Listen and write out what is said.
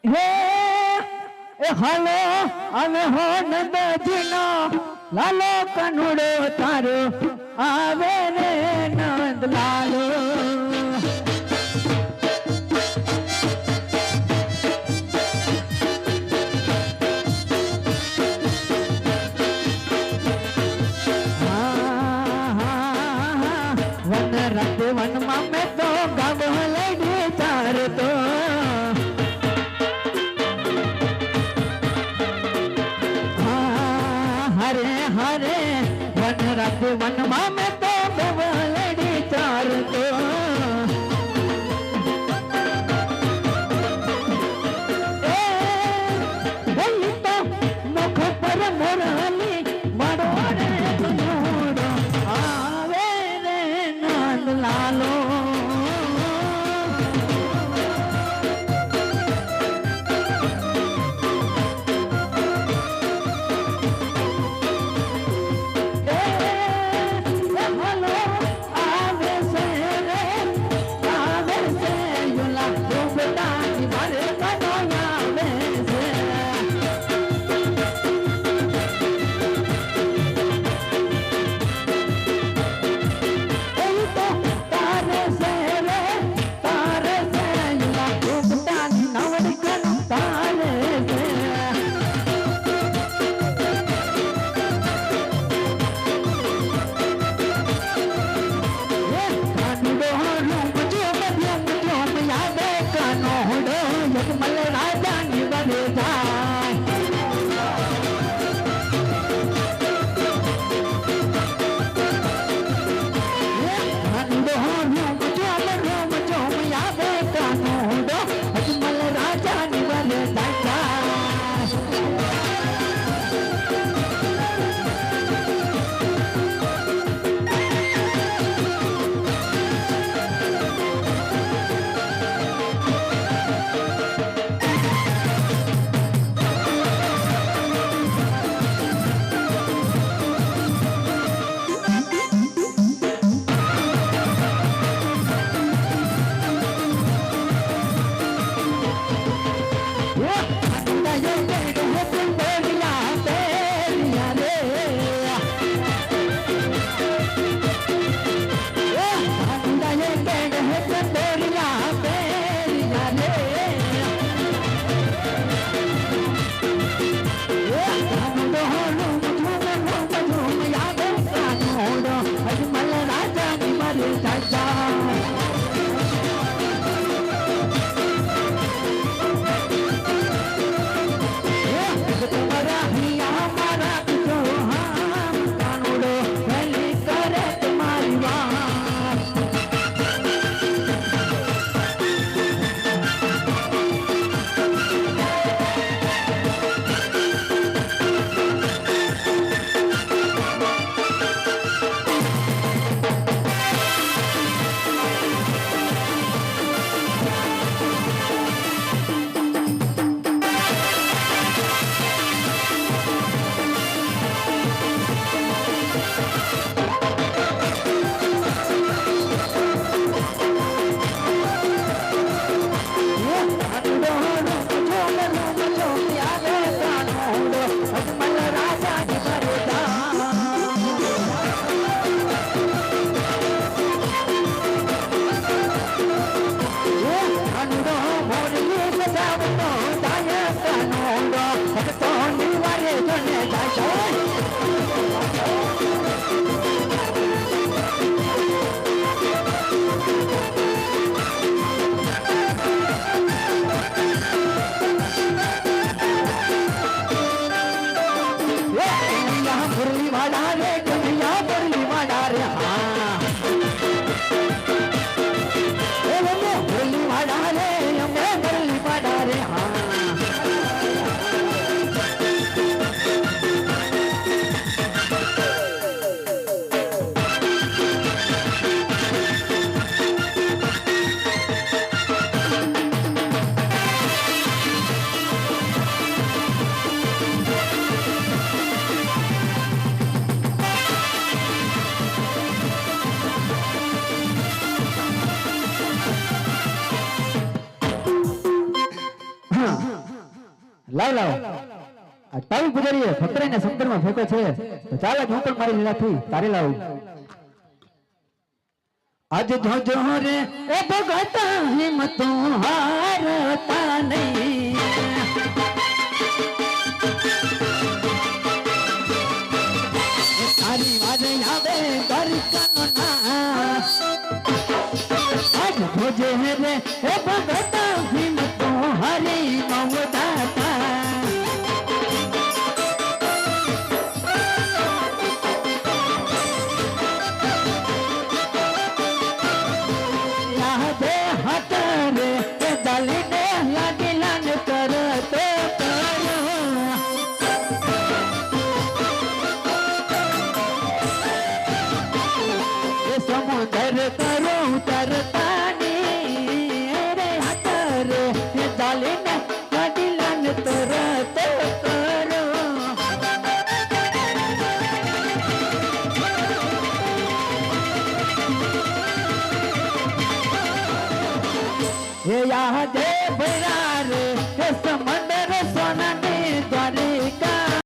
હે એ હાલો અને હો નંદજીનો લાલો કનુડો તારો આવે રે નંદ લાલો વન રાતે વનમાં મેં તો ગાવ લડી ચારતો હરે હરે વન રાતે વનમાં મેં તો ગાવ લડી ચારતો એ બોલી તો મુખ પર મોરલી મારો રે કનુડો આવે રે નંદ લાલો લાવ આ તાવી પુજારીએ ફકરાઈને સમુદ્રમાં ફેંકો છે તો ચાલ જ હું પણ મારી લીલાથી તારે લાવું आज जो रे ए भगता हिम्मत हारता नहीं तारी वारे आवे दर्शन ना आज भोजे रे ए भगता हिम्मत हरी मवदाता समुद्र करो तरतानी रे हटर डालिन कडिलन तरत करो ये याद बरार समन